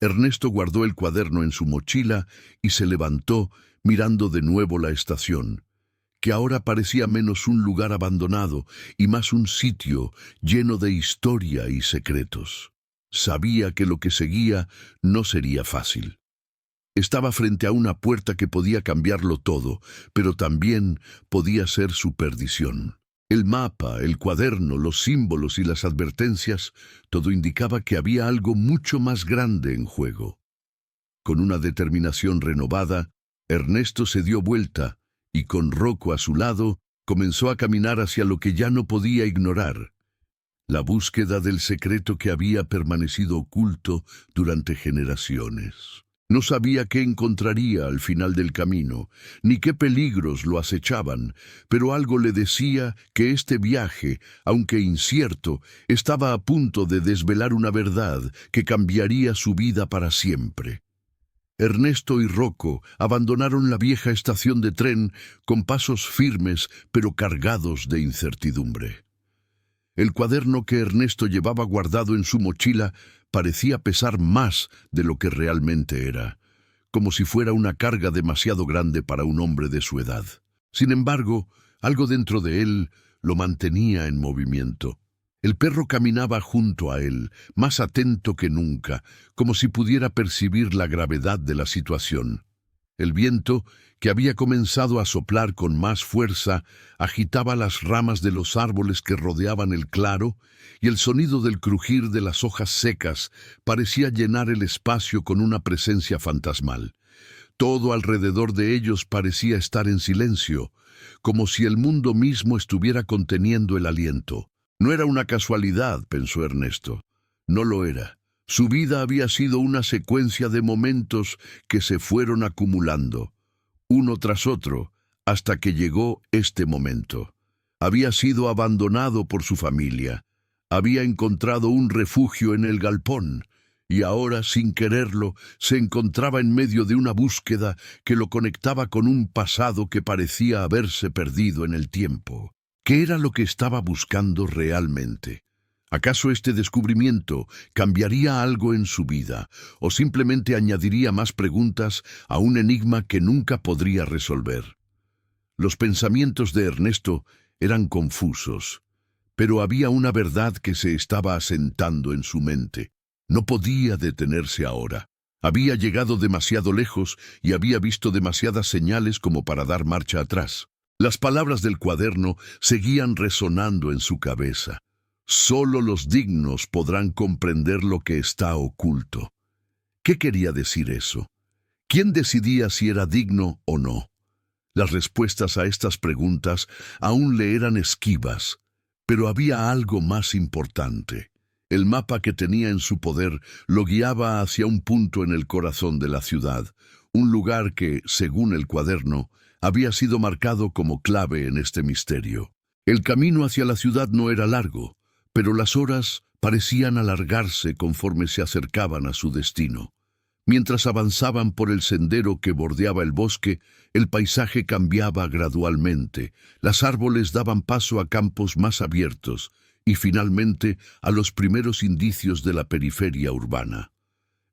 Ernesto guardó el cuaderno en su mochila y se levantó, mirando de nuevo la estación, que ahora parecía menos un lugar abandonado y más un sitio lleno de historia y secretos. Sabía que lo que seguía no sería fácil. Estaba frente a una puerta que podía cambiarlo todo, pero también podía ser su perdición. El mapa, el cuaderno, los símbolos y las advertencias, todo indicaba que había algo mucho más grande en juego. Con una determinación renovada, Ernesto se dio vuelta y, con Rocco a su lado, comenzó a caminar hacia lo que ya no podía ignorar: la búsqueda del secreto que había permanecido oculto durante generaciones. No sabía qué encontraría al final del camino, ni qué peligros lo acechaban, pero algo le decía que este viaje, aunque incierto, estaba a punto de desvelar una verdad que cambiaría su vida para siempre. Ernesto y Rocco abandonaron la vieja estación de tren con pasos firmes pero cargados de incertidumbre. El cuaderno que Ernesto llevaba guardado en su mochila parecía pesar más de lo que realmente era, como si fuera una carga demasiado grande para un hombre de su edad. Sin embargo, algo dentro de él lo mantenía en movimiento. El perro caminaba junto a él, más atento que nunca, como si pudiera percibir la gravedad de la situación. El viento, que había comenzado a soplar con más fuerza, agitaba las ramas de los árboles que rodeaban el claro, y el sonido del crujir de las hojas secas parecía llenar el espacio con una presencia fantasmal. Todo alrededor de ellos parecía estar en silencio, como si el mundo mismo estuviera conteniendo el aliento. No era una casualidad, pensó Ernesto. No lo era. Su vida había sido una secuencia de momentos que se fueron acumulando, uno tras otro, hasta que llegó este momento. Había sido abandonado por su familia, había encontrado un refugio en el galpón, y ahora, sin quererlo, se encontraba en medio de una búsqueda que lo conectaba con un pasado que parecía haberse perdido en el tiempo. ¿Qué era lo que estaba buscando realmente? ¿Acaso este descubrimiento cambiaría algo en su vida o simplemente añadiría más preguntas a un enigma que nunca podría resolver? Los pensamientos de Ernesto eran confusos, pero había una verdad que se estaba asentando en su mente. No podía detenerse ahora. Había llegado demasiado lejos y había visto demasiadas señales como para dar marcha atrás. Las palabras del cuaderno seguían resonando en su cabeza. Solo los dignos podrán comprender lo que está oculto. ¿Qué quería decir eso? ¿Quién decidía si era digno o no? Las respuestas a estas preguntas aún le eran esquivas, pero había algo más importante. El mapa que tenía en su poder lo guiaba hacia un punto en el corazón de la ciudad, un lugar que, según el cuaderno, había sido marcado como clave en este misterio. El camino hacia la ciudad no era largo, pero las horas parecían alargarse conforme se acercaban a su destino. Mientras avanzaban por el sendero que bordeaba el bosque, el paisaje cambiaba gradualmente. Los árboles daban paso a campos más abiertos y finalmente a los primeros indicios de la periferia urbana.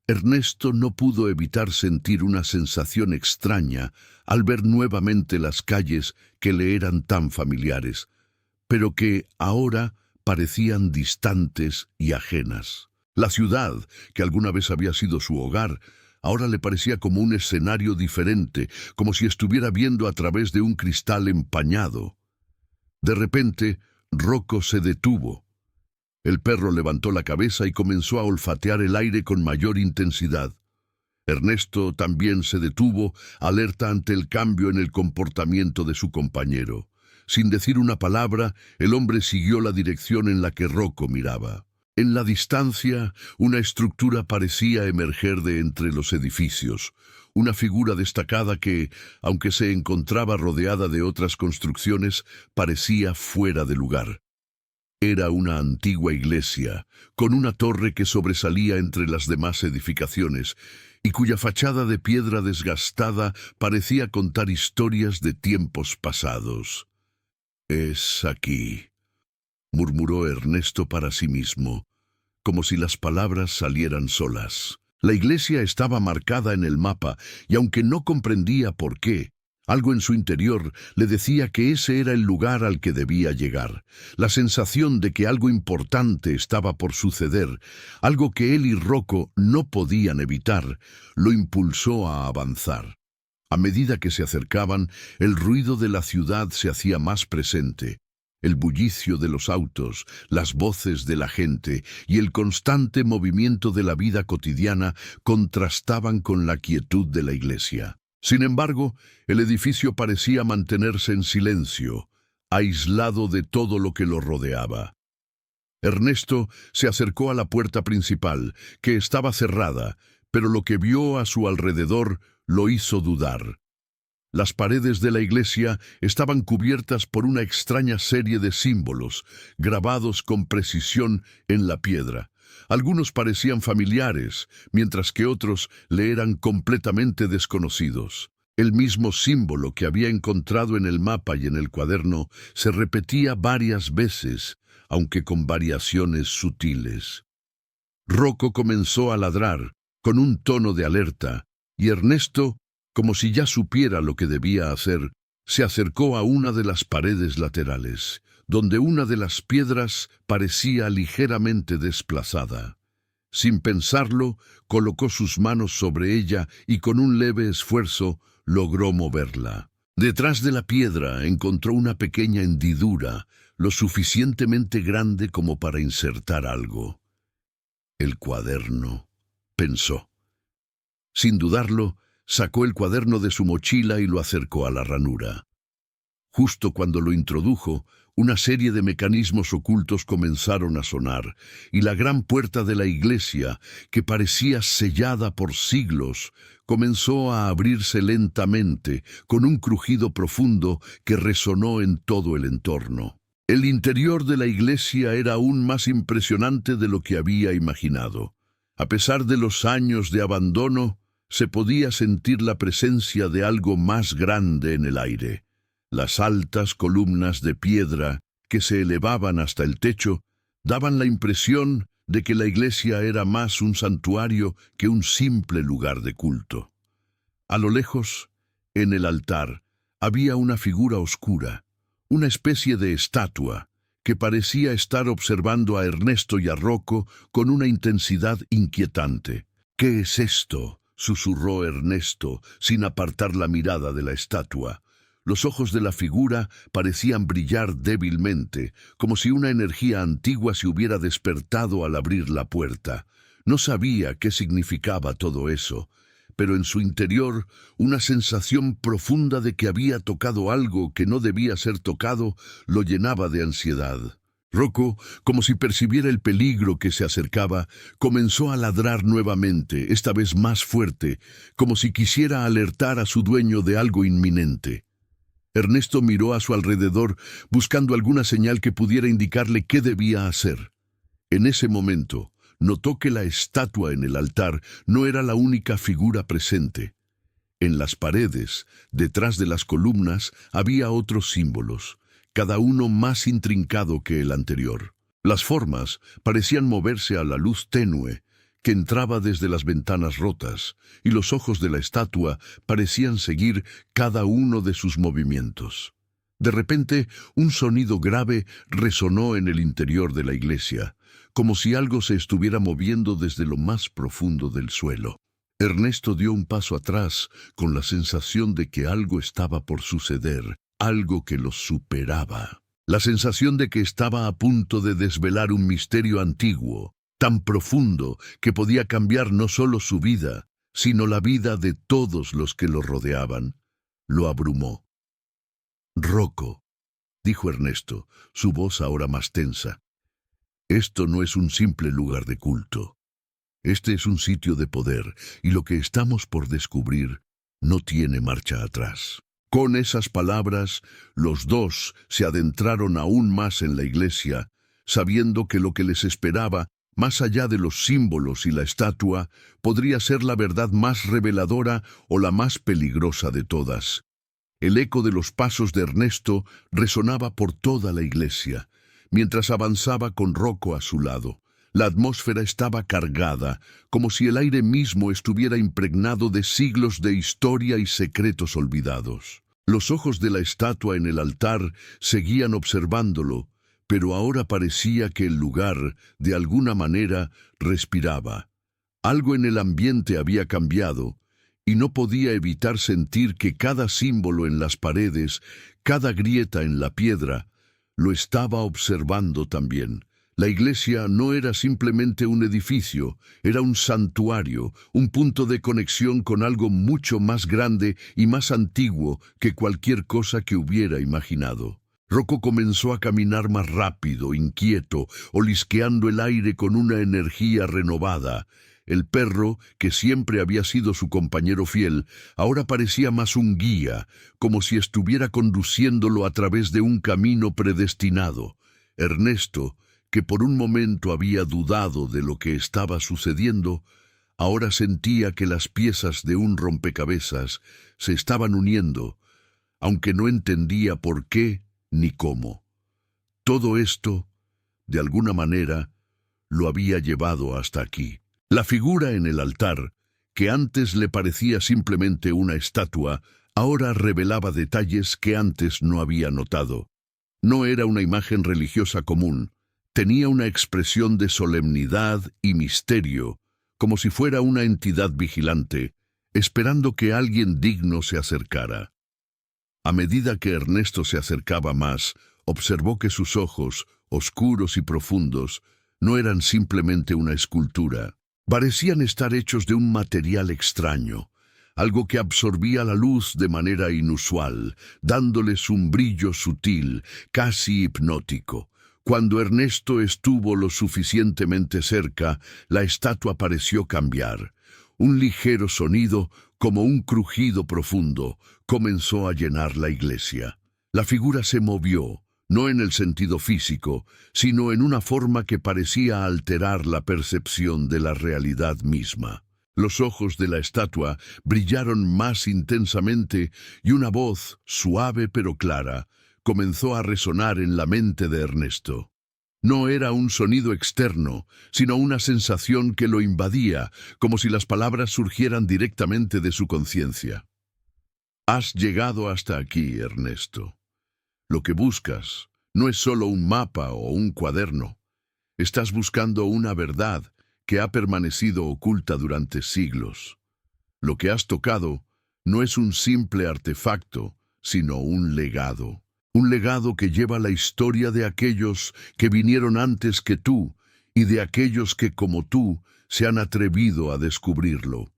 Ernesto no pudo evitar sentir una sensación extraña al ver nuevamente las calles que le eran tan familiares, pero que ahora parecían distantes y ajenas. La ciudad, que alguna vez había sido su hogar, ahora le parecía como un escenario diferente, como si estuviera viendo a través de un cristal empañado. De repente, Rocco se detuvo. El perro levantó la cabeza y comenzó a olfatear el aire con mayor intensidad. Ernesto también se detuvo, alerta ante el cambio en el comportamiento de su compañero. Sin decir una palabra, el hombre siguió la dirección en la que Rocco miraba. En la distancia, una estructura parecía emerger de entre los edificios, una figura destacada que, aunque se encontraba rodeada de otras construcciones, parecía fuera de lugar. Era una antigua iglesia, con una torre que sobresalía entre las demás edificaciones, y cuya fachada de piedra desgastada parecía contar historias de tiempos pasados. «Es aquí», murmuró Ernesto para sí mismo, como si las palabras salieran solas. La iglesia estaba marcada en el mapa, y aunque no comprendía por qué, algo en su interior le decía que ese era el lugar al que debía llegar. La sensación de que algo importante estaba por suceder, algo que él y Rocco no podían evitar, lo impulsó a avanzar. A medida que se acercaban, el ruido de la ciudad se hacía más presente. El bullicio de los autos, las voces de la gente y el constante movimiento de la vida cotidiana contrastaban con la quietud de la iglesia. Sin embargo, el edificio parecía mantenerse en silencio, aislado de todo lo que lo rodeaba. Ernesto se acercó a la puerta principal, que estaba cerrada, pero lo que vio a su alrededor lo hizo dudar. Las paredes de la iglesia estaban cubiertas por una extraña serie de símbolos, grabados con precisión en la piedra. Algunos parecían familiares, mientras que otros le eran completamente desconocidos. El mismo símbolo que había encontrado en el mapa y en el cuaderno se repetía varias veces, aunque con variaciones sutiles. Rocco comenzó a ladrar, con un tono de alerta, y Ernesto, como si ya supiera lo que debía hacer, se acercó a una de las paredes laterales, donde una de las piedras parecía ligeramente desplazada. Sin pensarlo, colocó sus manos sobre ella y con un leve esfuerzo logró moverla. Detrás de la piedra encontró una pequeña hendidura, lo suficientemente grande como para insertar algo. «El cuaderno», pensó. Sin dudarlo, sacó el cuaderno de su mochila y lo acercó a la ranura. Justo cuando lo introdujo, una serie de mecanismos ocultos comenzaron a sonar, y la gran puerta de la iglesia, que parecía sellada por siglos, comenzó a abrirse lentamente, con un crujido profundo que resonó en todo el entorno. El interior de la iglesia era aún más impresionante de lo que había imaginado. A pesar de los años de abandono, se podía sentir la presencia de algo más grande en el aire. Las altas columnas de piedra que se elevaban hasta el techo daban la impresión de que la iglesia era más un santuario que un simple lugar de culto. A lo lejos, en el altar, había una figura oscura, una especie de estatua, que parecía estar observando a Ernesto y a Rocco con una intensidad inquietante. «¿Qué es esto?», susurró Ernesto, sin apartar la mirada de la estatua. Los ojos de la figura parecían brillar débilmente, como si una energía antigua se hubiera despertado al abrir la puerta. No sabía qué significaba todo eso, pero en su interior una sensación profunda de que había tocado algo que no debía ser tocado lo llenaba de ansiedad. Rocco, como si percibiera el peligro que se acercaba, comenzó a ladrar nuevamente, esta vez más fuerte, como si quisiera alertar a su dueño de algo inminente. Ernesto miró a su alrededor, buscando alguna señal que pudiera indicarle qué debía hacer. En ese momento, notó que la estatua en el altar no era la única figura presente. En las paredes, detrás de las columnas, había otros símbolos, cada uno más intrincado que el anterior. Las formas parecían moverse a la luz tenue que entraba desde las ventanas rotas, y los ojos de la estatua parecían seguir cada uno de sus movimientos. De repente, un sonido grave resonó en el interior de la iglesia, como si algo se estuviera moviendo desde lo más profundo del suelo. Ernesto dio un paso atrás, con la sensación de que algo estaba por suceder, algo que lo superaba. La sensación de que estaba a punto de desvelar un misterio antiguo, tan profundo que podía cambiar no solo su vida, sino la vida de todos los que lo rodeaban, lo abrumó. «Rocco», dijo Ernesto, su voz ahora más tensa, Esto no es un simple lugar de culto. Este es un sitio de poder, y lo que estamos por descubrir no tiene marcha atrás. Con esas palabras, los dos se adentraron aún más en la iglesia, sabiendo que lo que les esperaba, más allá de los símbolos y la estatua, podría ser la verdad más reveladora o la más peligrosa de todas. El eco de los pasos de Ernesto resonaba por toda la iglesia, mientras avanzaba con Rocco a su lado. La atmósfera estaba cargada, como si el aire mismo estuviera impregnado de siglos de historia y secretos olvidados. Los ojos de la estatua en el altar seguían observándolo, pero ahora parecía que el lugar, de alguna manera, respiraba. Algo en el ambiente había cambiado, y no podía evitar sentir que cada símbolo en las paredes, cada grieta en la piedra, lo estaba observando también. La iglesia no era simplemente un edificio, era un santuario, un punto de conexión con algo mucho más grande y más antiguo que cualquier cosa que hubiera imaginado. Rocco comenzó a caminar más rápido, inquieto, olisqueando el aire con una energía renovada. El perro, que siempre había sido su compañero fiel, ahora parecía más un guía, como si estuviera conduciéndolo a través de un camino predestinado. Ernesto, que por un momento había dudado de lo que estaba sucediendo, ahora sentía que las piezas de un rompecabezas se estaban uniendo, aunque no entendía por qué ni cómo. Todo esto, de alguna manera, lo había llevado hasta aquí. La figura en el altar, que antes le parecía simplemente una estatua, ahora revelaba detalles que antes no había notado. No era una imagen religiosa común. Tenía una expresión de solemnidad y misterio, como si fuera una entidad vigilante, esperando que alguien digno se acercara. A medida que Ernesto se acercaba más, observó que sus ojos, oscuros y profundos, no eran simplemente una escultura. Parecían estar hechos de un material extraño, algo que absorbía la luz de manera inusual, dándoles un brillo sutil, casi hipnótico. Cuando Ernesto estuvo lo suficientemente cerca, la estatua pareció cambiar. Un ligero sonido, como un crujido profundo, comenzó a llenar la iglesia. La figura se movió, no en el sentido físico, sino en una forma que parecía alterar la percepción de la realidad misma. Los ojos de la estatua brillaron más intensamente y una voz, suave pero clara, comenzó a resonar en la mente de Ernesto. No era un sonido externo, sino una sensación que lo invadía, como si las palabras surgieran directamente de su conciencia. Has llegado hasta aquí, Ernesto. Lo que buscas no es solo un mapa o un cuaderno. Estás buscando una verdad que ha permanecido oculta durante siglos. Lo que has tocado no es un simple artefacto, sino un legado. Un legado que lleva la historia de aquellos que vinieron antes que tú y de aquellos que, como tú, se han atrevido a descubrirlo.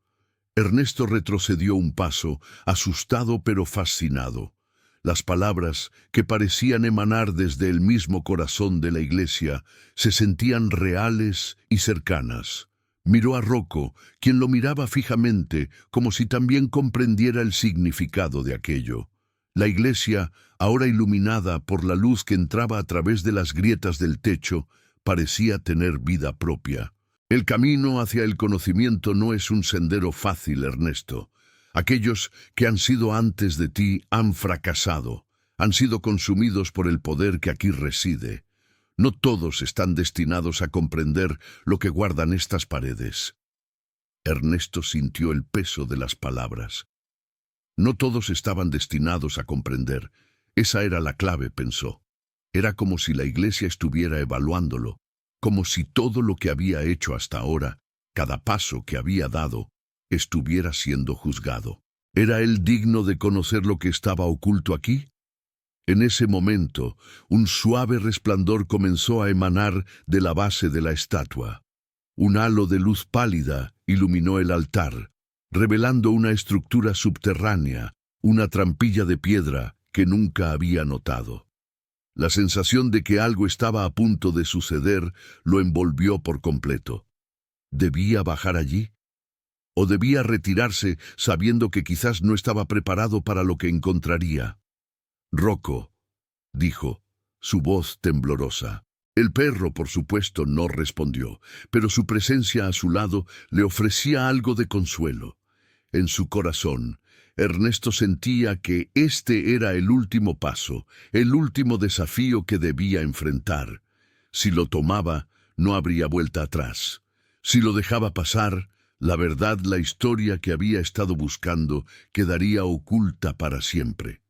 Ernesto retrocedió un paso, asustado pero fascinado. Las palabras, que parecían emanar desde el mismo corazón de la iglesia, se sentían reales y cercanas. Miró a Rocco, quien lo miraba fijamente, como si también comprendiera el significado de aquello. La iglesia, ahora iluminada por la luz que entraba a través de las grietas del techo, parecía tener vida propia. El camino hacia el conocimiento no es un sendero fácil, Ernesto. Aquellos que han sido antes de ti han fracasado, han sido consumidos por el poder que aquí reside. No todos están destinados a comprender lo que guardan estas paredes. Ernesto sintió el peso de las palabras. No todos estaban destinados a comprender. Esa era la clave, pensó. Era como si la iglesia estuviera evaluándolo, como si todo lo que había hecho hasta ahora, cada paso que había dado, estuviera siendo juzgado. ¿Era él digno de conocer lo que estaba oculto aquí? En ese momento, un suave resplandor comenzó a emanar de la base de la estatua. Un halo de luz pálida iluminó el altar, revelando una estructura subterránea, una trampilla de piedra que nunca había notado. La sensación de que algo estaba a punto de suceder lo envolvió por completo. ¿Debía bajar allí? ¿O debía retirarse sabiendo que quizás no estaba preparado para lo que encontraría? «Rocco», dijo, su voz temblorosa. El perro, por supuesto, no respondió, pero su presencia a su lado le ofrecía algo de consuelo. En su corazón, Ernesto sentía que este era el último paso, el último desafío que debía enfrentar. Si lo tomaba, no habría vuelta atrás. Si lo dejaba pasar, la verdad, la historia que había estado buscando, quedaría oculta para siempre.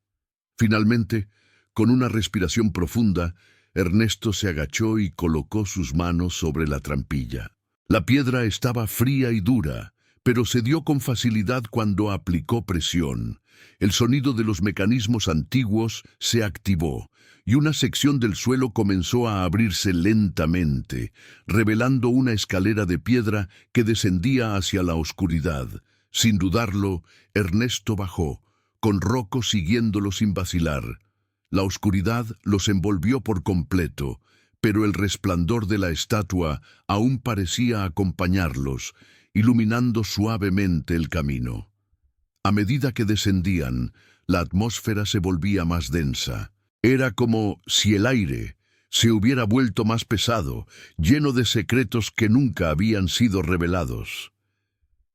Finalmente, con una respiración profunda, Ernesto se agachó y colocó sus manos sobre la trampilla. La piedra estaba fría y dura, pero cedió con facilidad cuando aplicó presión. El sonido de los mecanismos antiguos se activó, y una sección del suelo comenzó a abrirse lentamente, revelando una escalera de piedra que descendía hacia la oscuridad. Sin dudarlo, Ernesto bajó, con Rocco siguiéndolo sin vacilar. La oscuridad los envolvió por completo, pero el resplandor de la estatua aún parecía acompañarlos, iluminando suavemente el camino. A medida que descendían, la atmósfera se volvía más densa. Era como si el aire se hubiera vuelto más pesado, lleno de secretos que nunca habían sido revelados.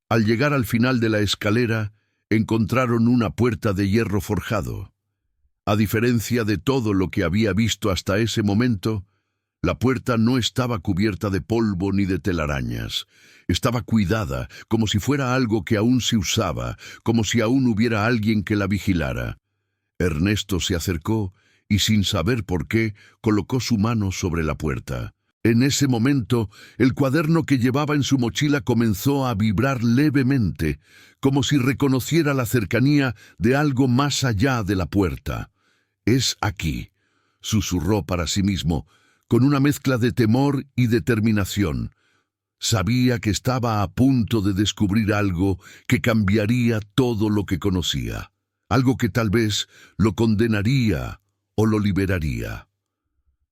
Al llegar al final de la escalera, encontraron una puerta de hierro forjado. A diferencia de todo lo que había visto hasta ese momento, la puerta no estaba cubierta de polvo ni de telarañas. Estaba cuidada, como si fuera algo que aún se usaba, como si aún hubiera alguien que la vigilara. Ernesto se acercó y, sin saber por qué, colocó su mano sobre la puerta. En ese momento, el cuaderno que llevaba en su mochila comenzó a vibrar levemente, como si reconociera la cercanía de algo más allá de la puerta. «Es aquí», susurró para sí mismo, con una mezcla de temor y determinación. Sabía que estaba a punto de descubrir algo que cambiaría todo lo que conocía, algo que tal vez lo condenaría o lo liberaría.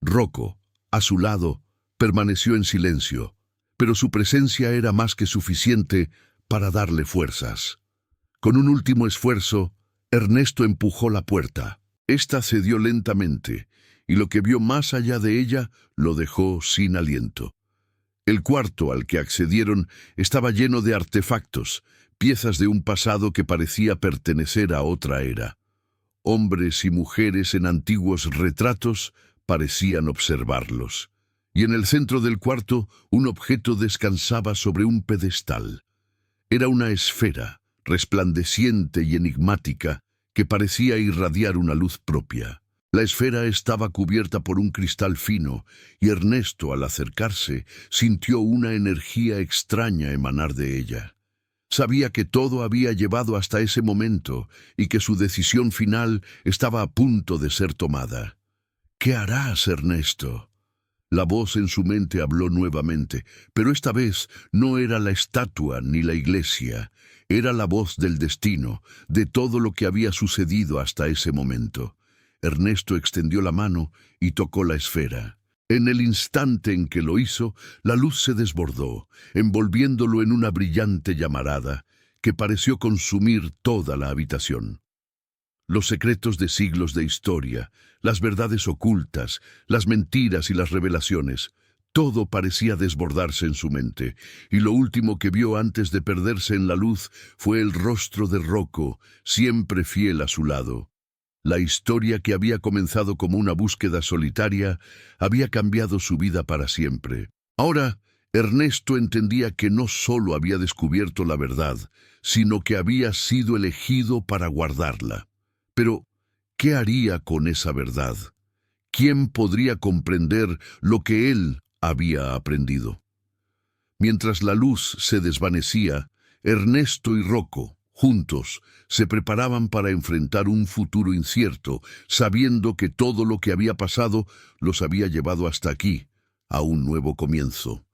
Rocco, a su lado, permaneció en silencio, pero su presencia era más que suficiente para darle fuerzas. Con un último esfuerzo, Ernesto empujó la puerta. Esta cedió lentamente, y lo que vio más allá de ella lo dejó sin aliento. El cuarto al que accedieron estaba lleno de artefactos, piezas de un pasado que parecía pertenecer a otra era. Hombres y mujeres en antiguos retratos parecían observarlos. Y en el centro del cuarto, un objeto descansaba sobre un pedestal. Era una esfera, resplandeciente y enigmática, que parecía irradiar una luz propia. La esfera estaba cubierta por un cristal fino, y Ernesto, al acercarse, sintió una energía extraña emanar de ella. Sabía que todo había llevado hasta ese momento, y que su decisión final estaba a punto de ser tomada. «¿Qué harás, Ernesto?». La voz en su mente habló nuevamente, pero esta vez no era la estatua ni la iglesia. Era la voz del destino, de todo lo que había sucedido hasta ese momento. Ernesto extendió la mano y tocó la esfera. En el instante en que lo hizo, la luz se desbordó, envolviéndolo en una brillante llamarada que pareció consumir toda la habitación. Los secretos de siglos de historia, las verdades ocultas, las mentiras y las revelaciones, todo parecía desbordarse en su mente, y lo último que vio antes de perderse en la luz fue el rostro de Rocco, siempre fiel a su lado. La historia que había comenzado como una búsqueda solitaria había cambiado su vida para siempre. Ahora, Ernesto entendía que no solo había descubierto la verdad, sino que había sido elegido para guardarla. Pero, ¿qué haría con esa verdad? ¿Quién podría comprender lo que él había aprendido? Mientras la luz se desvanecía, Ernesto y Rocco, juntos, se preparaban para enfrentar un futuro incierto, sabiendo que todo lo que había pasado los había llevado hasta aquí, a un nuevo comienzo.